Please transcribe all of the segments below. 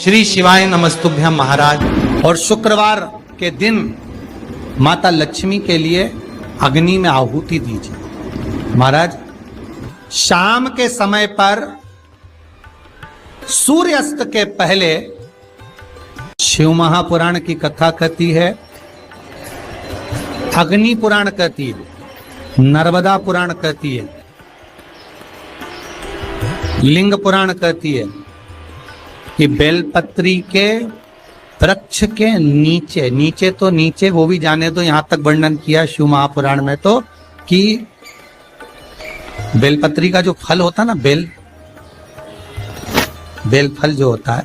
श्री शिवाय नमस्तुभ्यम महाराज। और शुक्रवार के दिन माता लक्ष्मी के लिए अग्नि में आहुति दीजिए। महाराज, शाम के समय पर सूर्यास्त के पहले शिव महापुराण की कथा कहती है, अग्नि पुराण कहती है, नर्मदा पुराण कहती है, लिंग पुराण कहती है कि बेलपत्री के वृक्ष के नीचे नीचे तो नीचे वो भी जाने दो, यहां तक वर्णन किया शिव महापुराण में तो कि बेलपत्री का जो फल होता ना, बेल फल जो होता है,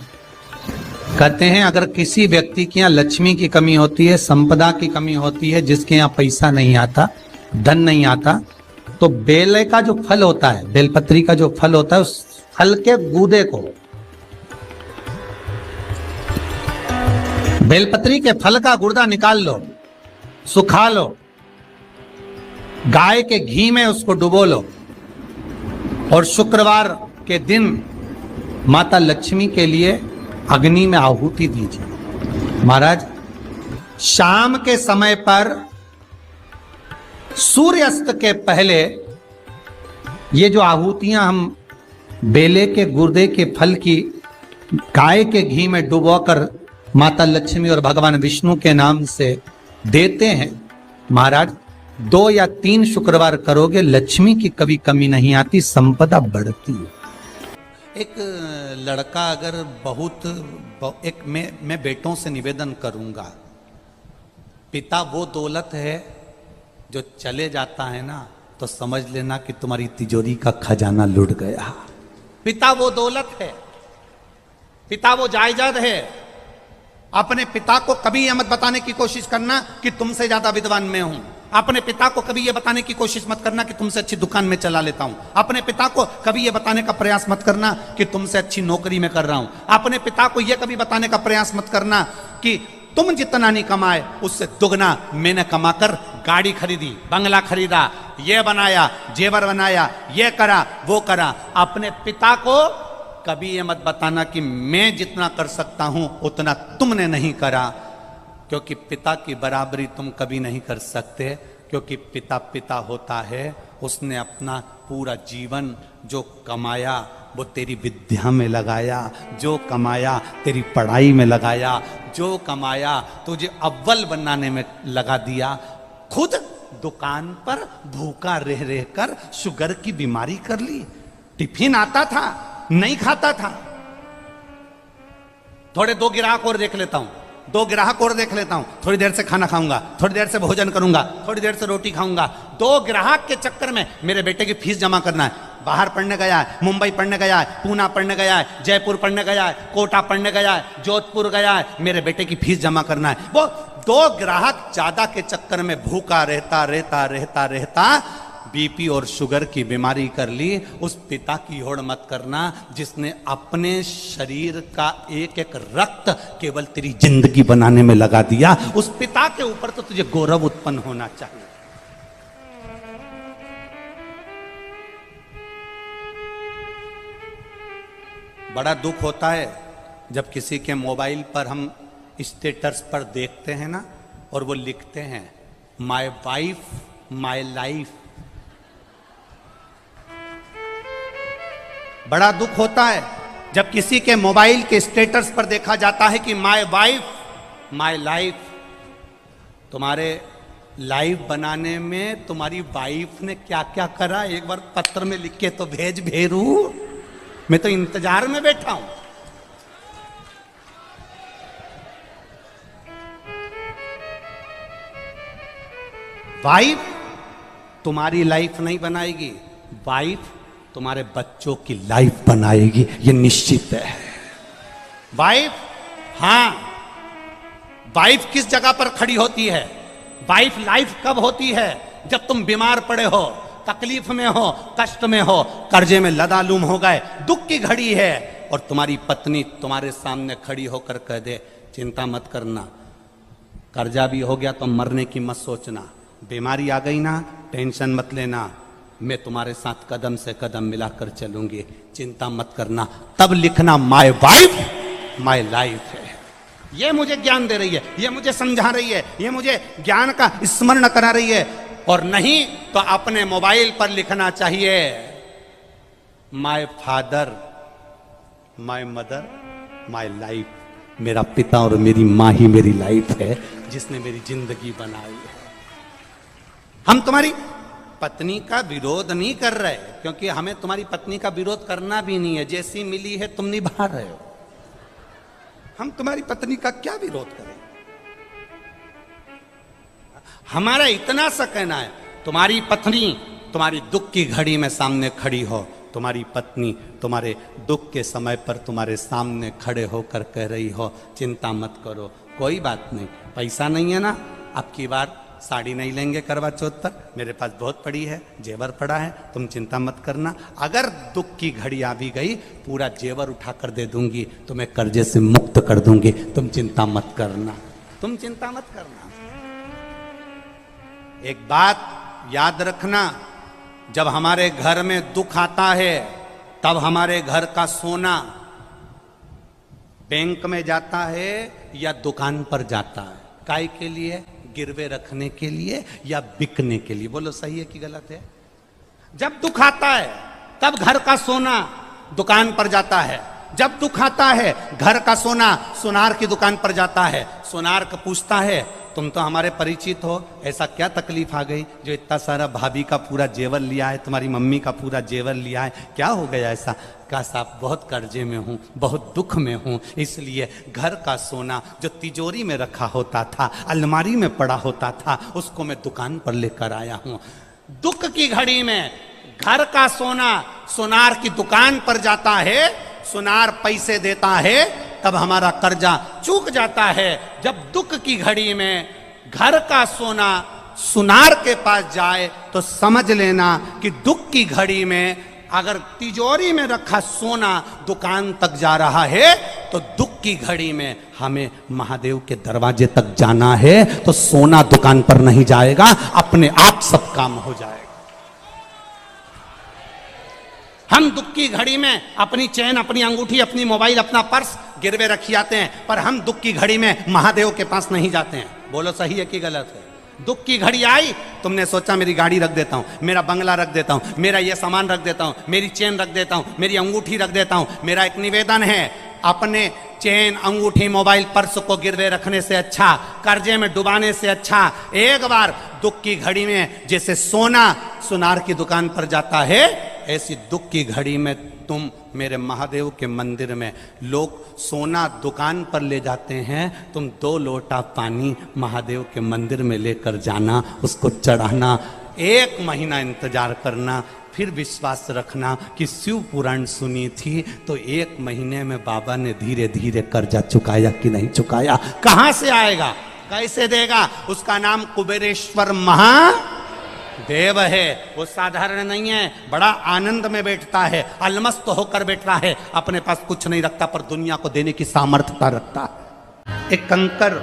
कहते हैं अगर किसी व्यक्ति के यहाँ लक्ष्मी की कमी होती है, संपदा की कमी होती है, जिसके यहाँ पैसा नहीं आता, धन नहीं आता, तो बेल का जो फल होता है, बेलपत्री का जो फल होता है, उस फल के गूदे को, बेलपत्री के फल का गुर्दा निकाल लो, सुखा लो, गाय के घी में उसको डुबो लो और शुक्रवार के दिन माता लक्ष्मी के लिए अग्नि में आहुति दीजिए। महाराज, शाम के समय पर सूर्यास्त के पहले ये जो आहुतियां हम बेले के गुर्दे के फल की गाय के घी में डुबोकर माता लक्ष्मी और भगवान विष्णु के नाम से देते हैं, महाराज 2 या 3 शुक्रवार करोगे, लक्ष्मी की कभी कमी नहीं आती, संपदा बढ़ती है। एक लड़का अगर मैं बेटों से निवेदन करूंगा, पिता वो दौलत है जो चले जाता है ना, तो समझ लेना कि तुम्हारी तिजोरी का खजाना लुट गया। पिता वो दौलत है, पिता वो जायदाद है। अपने पिता को कभी यह मत बताने की कोशिश करना कि तुमसे ज्यादा विद्वान मैं हूं। अपने पिता को कभी यह बताने की कोशिश मत करना कि तुमसे अच्छी दुकान में चला लेता हूं। अपने पिता को कभी यह बताने का प्रयास मत करना कि तुमसे अच्छी नौकरी में कर रहा हूं। अपने पिता को यह कभी बताने का प्रयास मत करना कि तुम जितना नहीं कमाए उससे दुगना मैंने कमाकर गाड़ी खरीदी, बंगला खरीदा, ये बनाया, जेवर बनाया, ये करा, वो करा। अपने पिता को कभी ये मत बताना कि मैं जितना कर सकता हूं उतना तुमने नहीं करा, क्योंकि पिता की बराबरी तुम कभी नहीं कर सकते, क्योंकि पिता पिता होता है। उसने अपना पूरा जीवन जो कमाया वो तेरी विद्या में लगाया, जो कमाया तेरी पढ़ाई में लगाया, जो कमाया तुझे अव्वल बनाने में लगा दिया। खुद दुकान पर भूखा रह रहकर शुगर की बीमारी कर ली। टिफिन आता था, नहीं खाता था। थोड़े 2 ग्राहक और देख लेता हूं, 2 ग्राहक और देख लेता हूं, थोड़ी देर से खाना खाऊंगा, थोड़ी देर से भोजन करूंगा, थोड़ी देर से रोटी खाऊंगा। 2 ग्राहक के चक्कर में मेरे बेटे की फीस जमा करना है। बाहर पढ़ने गया है, मुंबई पढ़ने गया है, पूना पढ़ने गया है, जयपुर पढ़ने गया है, कोटा पढ़ने गया है, जोधपुर गया है, मेरे बेटे की फीस जमा करना है। वो 2 ग्राहक ज्यादा के चक्कर में भूखा रहता रहता रहता रहता बीपी और शुगर की बीमारी कर ली। उस पिता की होड़ मत करना जिसने अपने शरीर का एक एक रक्त केवल तेरी जिंदगी बनाने में लगा दिया। उस पिता के ऊपर तो तुझे गौरव उत्पन्न होना चाहिए। बड़ा दुख होता है जब किसी के मोबाइल पर हम स्टेटस पर देखते हैं ना, और वो लिखते हैं माय वाइफ माय लाइफ। बड़ा दुख होता है जब किसी के मोबाइल के स्टेटस पर देखा जाता है कि माय वाइफ माय लाइफ। तुम्हारे लाइफ बनाने में तुम्हारी वाइफ ने क्या क्या करा, एक बार पत्र में लिख के तो भेज भेरू, मैं तो इंतजार में बैठा हूं। वाइफ तुम्हारी लाइफ नहीं बनाएगी, वाइफ तुम्हारे बच्चों की लाइफ बनाएगी, ये निश्चित है। वाइफ, हां, वाइफ किस जगह पर खड़ी होती है? वाइफ लाइफ कब होती है? जब तुम बीमार पड़े हो, तकलीफ में हो, कष्ट में हो, कर्जे में लदालूम हो गए, दुख की घड़ी है, और तुम्हारी पत्नी तुम्हारे सामने खड़ी होकर कह दे चिंता मत करना, कर्जा भी हो गया तो मरने की मत सोचना, बीमारी आ गई ना टेंशन मत लेना, मैं तुम्हारे साथ कदम से कदम मिलाकर चलूंगी, चिंता मत करना। तब लिखना माय वाइफ माय लाइफ है। ये मुझे ज्ञान दे रही है, ये मुझे समझा रही है, ये मुझे ज्ञान का स्मरण करा रही है। और नहीं तो अपने मोबाइल पर लिखना चाहिए, my father, my mother, my life. मेरा पिता और मेरी माँ ही मेरी लाइफ है, जिसने मेरी जिंदगी बनाई है। हम तुम्हारी पत्नी का विरोध नहीं कर रहे, क्योंकि हमें तुम्हारी पत्नी का विरोध करना भी नहीं है। जैसी मिली है तुम निभा रहे हो, हम तुम्हारी पत्नी का क्या विरोध करें। हमारा इतना सा कहना है, तुम्हारी पत्नी तुम्हारी दुख की घड़ी में सामने खड़ी हो, तुम्हारी पत्नी तुम्हारे दुख के समय पर तुम्हारे सामने खड़े होकर कह रही हो, चिंता मत करो, कोई बात नहीं, पैसा नहीं है ना, अब की बार साड़ी नहीं लेंगे करवा चौथ पर, मेरे पास बहुत पड़ी है, जेवर पड़ा है, तुम चिंता मत करना। अगर दुख की घड़ी आ भी गई, पूरा जेवर उठा कर दे दूंगी, तुम्हें कर्जे से मुक्त कर दूंगी, तुम चिंता मत करना, तुम चिंता मत करना। एक बात याद रखना, जब हमारे घर में दुख आता है, तब हमारे घर का सोना बैंक में जाता है या दुकान पर जाता है, काय के लिए? गिरवे रखने के लिए या बिकने के लिए? बोलो सही है कि गलत है? जब दुख आता है तब घर का सोना दुकान पर जाता है, जब दुख आता है घर का सोना सुनार की दुकान पर जाता है। सुनार को पूछता है, तुम तो हमारे परिचित हो, ऐसा क्या तकलीफ आ गई जो इतना सारा भाभी का पूरा जेवर लिया है, तुम्हारी मम्मी का पूरा जेवर लिया है, क्या हो गया ऐसा? कहा साहब बहुत कर्जे में हूँ, बहुत दुख में हूँ, इसलिए घर का सोना जो तिजोरी में रखा होता था, अलमारी में पड़ा होता था, उसको मैं दुकान पर लेकर आया हूँ। दुख की घड़ी में घर का सोना सुनार की दुकान पर जाता है, सुनार पैसे देता है, तब हमारा कर्जा चूक जाता है। जब दुख की घड़ी में घर का सोना सुनार के पास जाए तो समझ लेना कि दुख की घड़ी में अगर तिजोरी में रखा सोना दुकान तक जा रहा है, तो दुख की घड़ी में हमें महादेव के दरवाजे तक जाना है, तो सोना दुकान पर नहीं जाएगा, अपने आप सब काम हो जाएगा। हम दुख की घड़ी में अपनी चैन, अपनी अंगूठी, अपनी मोबाइल, अपना पर्स गिरवे रखी आते हैं, पर हम दुख की घड़ी में महादेव के पास नहीं जाते हैं। बोलो सही है कि गलत है? दुख की घड़ी आई, तुमने सोचा मेरी गाड़ी रख देता हूं, मेरा बंगला रख देता हूं, मेरा ये सामान रख देता हूं, मेरी चैन रख देता हूं, मेरी अंगूठी रख देता हूं। मेरा एक निवेदन है, अपने चैन, अंगूठी, मोबाइल, पर्स को गिरवे रखने से अच्छा, कर्जे में डुबाने से अच्छा, एक बार दुख की घड़ी में जैसे सोना सुनार की दुकान पर जाता है, ऐसी दुख की घड़ी में तुम मेरे महादेव के मंदिर में, लोग सोना दुकान पर ले जाते हैं, तुम 2 लोटा पानी महादेव के मंदिर में लेकर जाना, उसको चढ़ाना, 1 महीना इंतजार करना, फिर विश्वास रखना कि शिव पुराण सुनी थी तो 1 महीने में बाबा ने धीरे धीरे कर्जा चुकाया कि नहीं चुकाया। कहां से आएगा, कैसे देगा? उसका नाम कुबेरेश्वर महादेव है। वो साधारण नहीं है, बड़ा आनंद में बैठता है, अलमस्त होकर बैठता है, अपने पास कुछ नहीं रखता पर दुनिया को देने की सामर्थ्यता रखता है। एक कंकर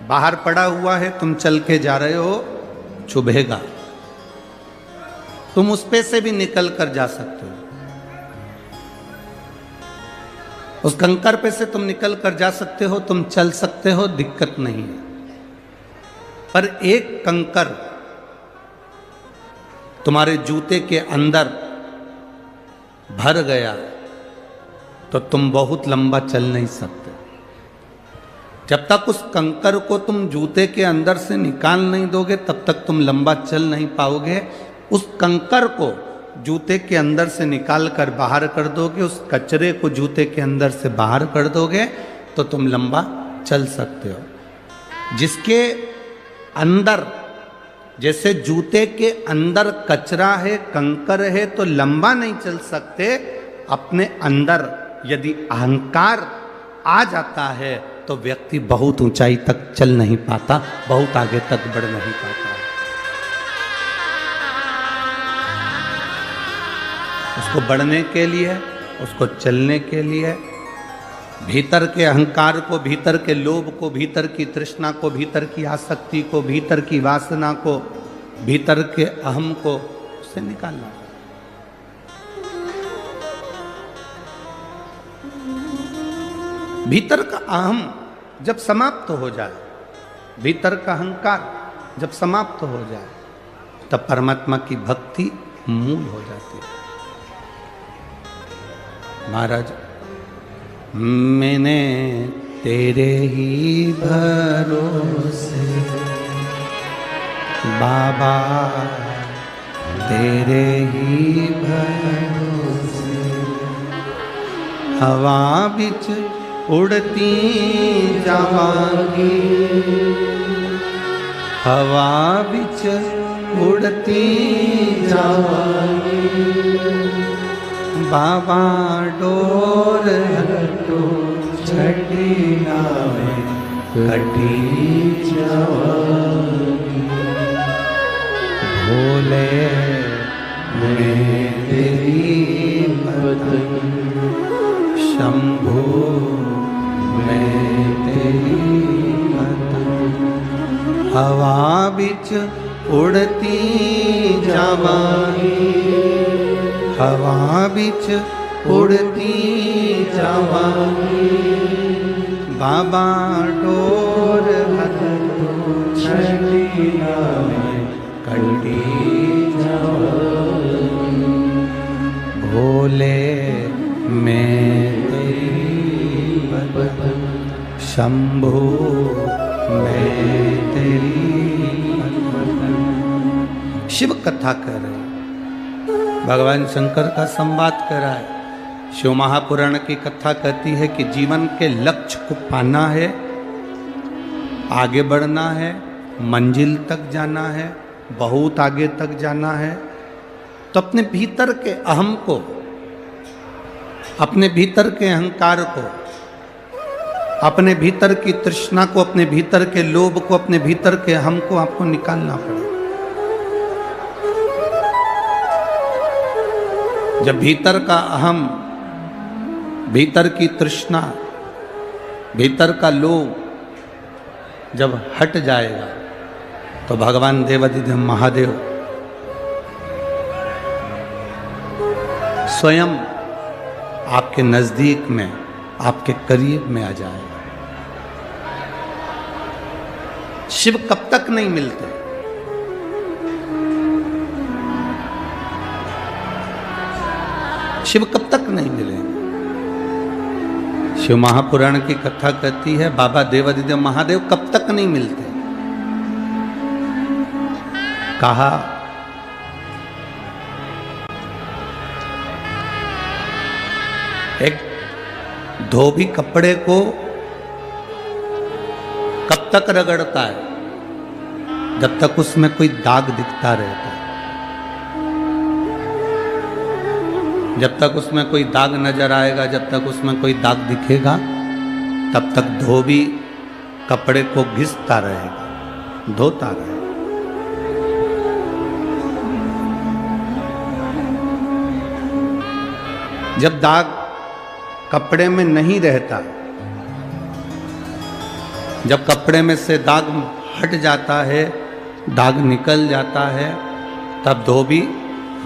बाहर पड़ा हुआ है, तुम चल के जा रहे हो, चुभेगा, तुम उस पे से भी निकल कर जा सकते हो, उस कंकर पे से तुम निकल कर जा सकते हो, तुम चल सकते हो, दिक्कत नहीं है। पर एक कंकर तुम्हारे जूते के अंदर भर गया तो तुम बहुत लंबा चल नहीं सकते। जब तक उस कंकर को तुम जूते के अंदर से निकाल नहीं दोगे, तब तक तुम लंबा चल नहीं पाओगे। उस कंकर को जूते के अंदर से निकाल कर बाहर कर दोगे, उस कचरे को जूते के अंदर से बाहर कर दोगे, तो तुम लंबा चल सकते हो। जिसके अंदर, जैसे जूते के अंदर कचरा है, कंकर है, तो लंबा नहीं चल सकते। अपने अंदर यदि अहंकार आ जाता है तो व्यक्ति बहुत ऊंचाई तक चल नहीं पाता, बहुत आगे तक बढ़ नहीं पाता। उसको बढ़ने के लिए, उसको चलने के लिए भीतर के अहंकार को, भीतर के लोभ को, भीतर की तृष्णा को, भीतर की आसक्ति को, भीतर की वासना को, भीतर के अहम को उससे निकालना। भीतर का अहम जब समाप्त हो जाए, भीतर का अहंकार जब समाप्त हो जाए, तब परमात्मा की भक्ति मूल हो जाती है। महाराज, मैंने तेरे ही भरोसे बाबा, तेरे ही भरोसे हवा बिच उड़ती जावांगी, हवा बिच उड़ती जावांगी, बाबा डोर हटो छठी नावे कटी जावांगी, भोले मैं तेरी पत्नी, शंभू मैं तेरी पत्नी, हवा बिच उड़ती जावांगी, हवा बिच उड़ती जावांगी, बाबा डोर हटो छठी नावे कटी जावांगी, भोले मैं तेरी पत्नी, शंभू मैं तेरी पत्नी। शिव कथा कर रहे, भगवान शंकर का संवाद कर रहा है। शिव महापुराण की कथा कहती है कि जीवन के लक्ष्य को पाना है, आगे बढ़ना है, मंजिल तक जाना है, बहुत आगे तक जाना है, तो अपने भीतर के अहम को, अपने भीतर के अहंकार को, अपने भीतर की तृष्णा को, अपने भीतर के लोभ को, अपने भीतर के अहम को आपको निकालना पड़ेगा। जब भीतर का अहम, भीतर की तृष्णा, भीतर का लोभ जब हट जाएगा, तो भगवान देवाधिदेव महादेव स्वयं आपके नजदीक में, आपके करीब में आ जाएगा। शिव कब तक नहीं मिलते? शिव कब तक नहीं मिलेंगे? शिव महापुराण की कथा कहती है बाबा देवाधिदेव महादेव कब तक नहीं मिलते। कहा एक धोबी कपड़े को कब तक रगड़ता है? जब तक उसमें कोई दाग दिखता रहता है। जब तक उसमें कोई दाग नजर आएगा, जब तक उसमें कोई दाग दिखेगा, तब तक धोबी कपड़े को घिसता रहेगा, धोता रहेगा। जब दाग कपड़े में नहीं रहता, जब कपड़े में से दाग हट जाता है, दाग निकल जाता है, तब धोबी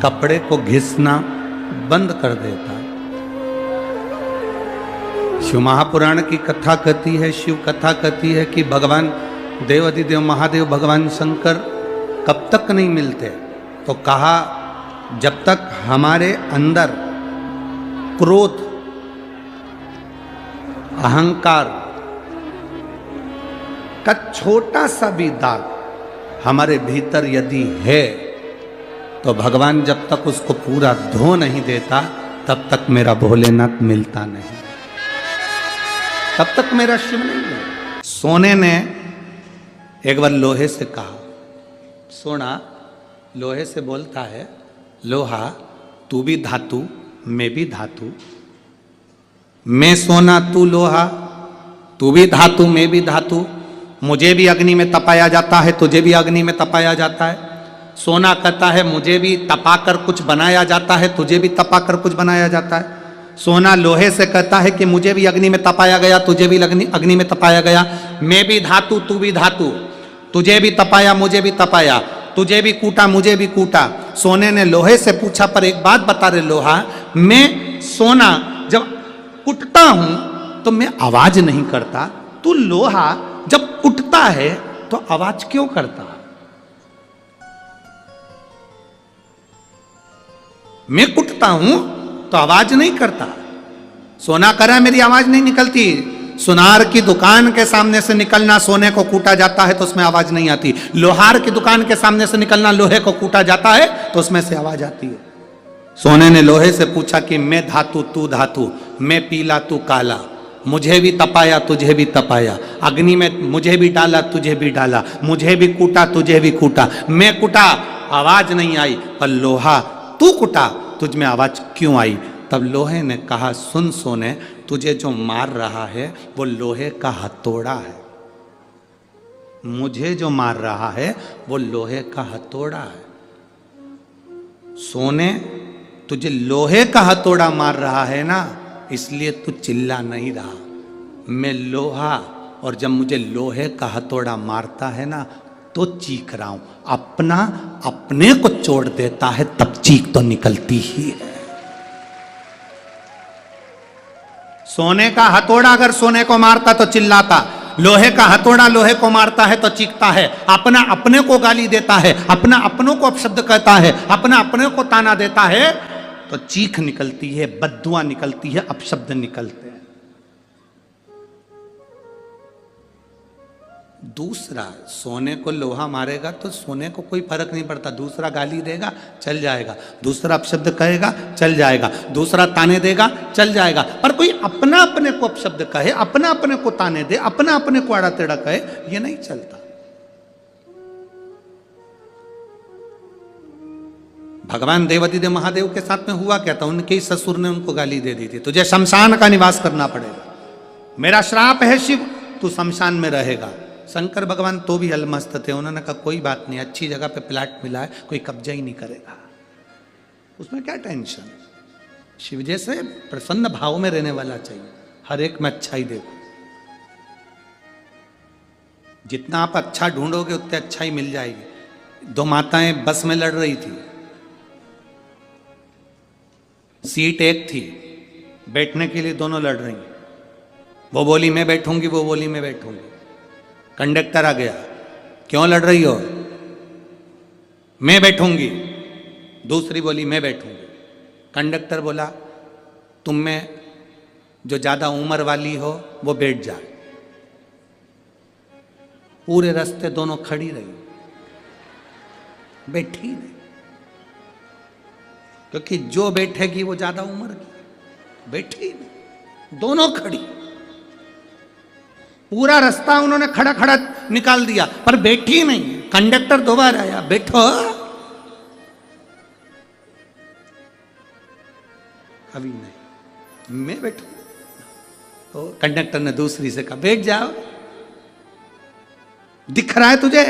कपड़े को घिसना बंद कर देता है। शिव महापुराण की कथा कहती है, शिव कथा कहती है कि भगवान देवाधिदेव महादेव, भगवान शंकर कब तक नहीं मिलते? तो कहा जब तक हमारे अंदर क्रोध, अहंकार का छोटा सा भी दाग हमारे भीतर यदि है, तो भगवान जब तक उसको पूरा धो नहीं देता, तब तक मेरा भोलेनाथ मिलता नहीं, तब तक मेरा शिव नहीं मिलता। सोने ने एक बार लोहे से कहा, सोना लोहे से बोलता है, लोहा तू भी धातु, मैं भी धातु, मैं सोना तू लोहा, तू भी धातु मैं भी धातु, मुझे भी अग्नि में तपाया जाता है, तुझे भी अग्नि में तपाया जाता है। सोना कहता है मुझे भी तपाकर कुछ बनाया जाता है, तुझे भी तपाकर कुछ बनाया जाता है। सोना लोहे से कहता है कि मुझे भी अग्नि में तपाया गया, तुझे भी अग्नि में तपाया गया, मैं भी धातु तू भी धातु, तुझे भी तपाया मुझे भी तपाया, तुझे भी कूटा मुझे भी कूटा। सोने ने लोहे से पूछा, पर एक बात बता रहे लोहा, मैं सोना जब कुटता हूं तो मैं आवाज नहीं करता, तू लोहा जब उठता है तो आवाज क्यों करता? मैं उठता हूं तो आवाज नहीं करता। सोना करा मेरी आवाज नहीं निकलती। सुनार की दुकान के सामने से निकलना, सोने को कूटा जाता है तो उसमें आवाज नहीं आती। लोहार की दुकान के सामने से निकलना, लोहे को कूटा जाता है तो उसमें से आवाज आती है। सोने ने लोहे से पूछा कि मैं धातु तू धातु, मैं पीला तू काला, मुझे भी तपाया तुझे भी तपाया, अग्नि में मुझे भी डाला तुझे भी डाला, मुझे भी कूटा तुझे भी कूटा, मैं कूटा आवाज नहीं आई, पर लोहा तू कूटा तुझ में आवाज क्यों आई? तब लोहे ने कहा, सुन सोने, तुझे जो मार रहा है वो लोहे का हथौड़ा है, मुझे जो मार रहा है वो लोहे का हथौड़ा है। सोने, तुझे लोहे का हथौड़ा मार रहा है ना, इसलिए तू चिल्ला नहीं रहा। मैं लोहा, और जब मुझे लोहे का हथौड़ा मारता है ना तो चीख रहा हूं। अपना अपने को छोड़ देता है तब चीख तो निकलती ही है। सोने का हथौड़ा अगर सोने को मारता तो चिल्लाता, लोहे का हथौड़ा लोहे को मारता है तो चीखता है। अपना अपने को गाली देता है, अपना अपनों को अपशब्द कहता है, अपना अपने को ताना देता है तो चीख निकलती है, बद्दुआ निकलती है, अपशब्द निकलते हैं। दूसरा, सोने को लोहा मारेगा तो सोने को कोई फर्क नहीं पड़ता। दूसरा गाली देगा चल जाएगा, दूसरा अपशब्द कहेगा चल जाएगा, दूसरा ताने देगा चल जाएगा। पर कोई अपना अपने को अपशब्द कहे, अपना अपने को ताने दे, अपना अपने को आड़ा टेढ़ा कहे, ये नहीं चलता। भगवान देवादिदेव महादेव के साथ में हुआ क्या था? उनके ही ससुर ने उनको गाली दे दी थी, तुझे शमशान का निवास करना पड़ेगा, मेरा श्राप है शिव, तू शमशान में रहेगा। शंकर भगवान तो भी अलमस्त थे, उन्होंने कहा कोई बात नहीं, अच्छी जगह पे प्लाट मिला है, कोई कब्जा ही नहीं करेगा, उसमें क्या टेंशन। शिव जैसे प्रसन्न भाव में रहने वाला चाहिए, हर एक में अच्छाई देखो। जितना आप अच्छा ढूंढोगे उतने अच्छा ही मिल जाएगी। दो माताएं बस में लड़ रही थी, सीट एक थी, बैठने के लिए दोनों लड़ रही। वो बोली मैं बैठूंगी, वो बोली मैं बैठूंगी। कंडक्टर आ गया, क्यों लड़ रही हो? मैं बैठूंगी। दूसरी बोली मैं बैठूंगी। कंडक्टर बोला तुम में जो ज्यादा उम्र वाली हो वो बैठ जाए। पूरे रास्ते दोनों खड़ी रही, बैठी नहीं, क्योंकि जो बैठेगी वो ज्यादा उम्र की। बैठी नहीं, दोनों खड़ी। पूरा रास्ता उन्होंने खड़ा खड़ा निकाल दिया, पर बैठी नहीं। कंडक्टर दोबारा आया, बैठो। अभी नहीं, मैं बैठू। तो कंडक्टर ने दूसरी से कहा बैठ जाओ, दिख रहा है तुझे,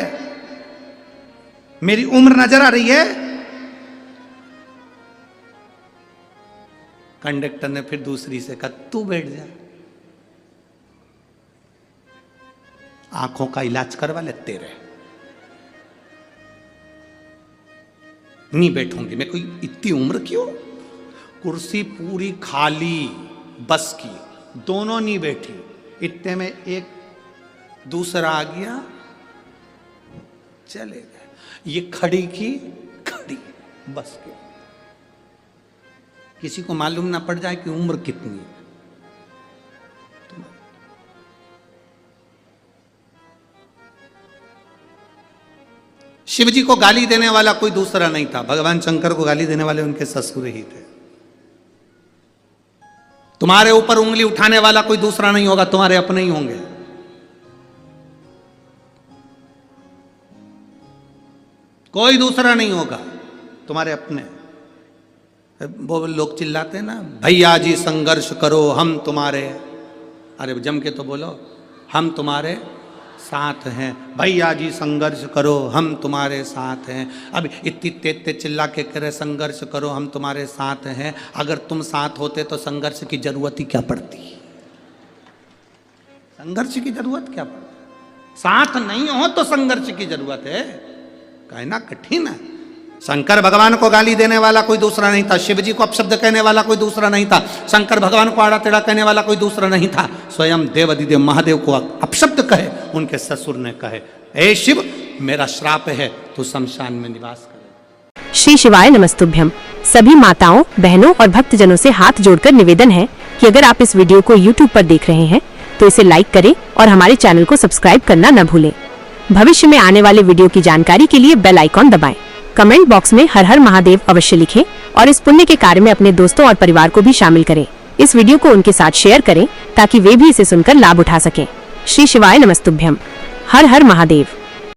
मेरी उम्र नजर आ रही है। कंडक्टर ने फिर दूसरी से कहा तू बैठ जा, आंखों का इलाज करवा लेते रहे। नहीं बैठूंगी मैं, कोई इतनी उम्र क्यों। कुर्सी पूरी खाली बस की, दोनों नहीं बैठी। इतने में एक दूसरा आ गया, चले गए। ये खड़ी की खड़ी बस की, किसी को मालूम ना पड़ जाए कि उम्र कितनी है। शिव जी को गाली देने वाला कोई दूसरा नहीं था, भगवान शंकर को गाली देने वाले उनके ससुर ही थे। तुम्हारे ऊपर उंगली उठाने वाला कोई दूसरा नहीं होगा, तुम्हारे अपने ही होंगे। कोई दूसरा नहीं होगा, तुम्हारे अपने। वो लोग चिल्लाते हैं ना, भैया जी संघर्ष करो हम तुम्हारे। अरे जम के तो बोलो, हम तुम्हारे साथ हैं। भैया जी संघर्ष करो हम तुम्हारे साथ हैं। अब इतनी तेज चिल्ला के करे संघर्ष करो हम तुम्हारे साथ हैं। अगर तुम साथ होते तो संघर्ष की जरूरत ही क्या पड़ती? संघर्ष की जरूरत क्या पड़ती? साथ नहीं हो तो संघर्ष की जरूरत है। कहना कठिन है, शंकर भगवान को गाली देने वाला कोई दूसरा नहीं था, शिव जी को अपशब्द कहने वाला कोई दूसरा नहीं था, शंकर भगवान को आड़ा टेढ़ा कहने वाला कोई दूसरा नहीं था। स्वयं देव अधिदेव महादेव को अपशब्द कहे उनके ससुर ने कहे, हे शिव मेरा श्राप है, तू शमशान में निवास करे। श्री शिवाय नमस्तुभ्यम। सभी माताओं, बहनों और भक्तजनों से हाथ जोड़कर निवेदन है कि अगर आप इस वीडियो को YouTube पर देख रहे हैं तो इसे लाइक करें और हमारे चैनल को सब्सक्राइब करना न भूलें। भविष्य में आने वाले वीडियो की जानकारी के लिए बेल आइकॉन दबाएं। कमेंट बॉक्स में हर हर महादेव अवश्य लिखें और इस पुण्य के कार्य में अपने दोस्तों और परिवार को भी शामिल करें। इस वीडियो को उनके साथ शेयर करें ताकि वे भी इसे सुनकर लाभ उठा सकें। श्री शिवाय नमस्तुभ्यम। हर हर महादेव।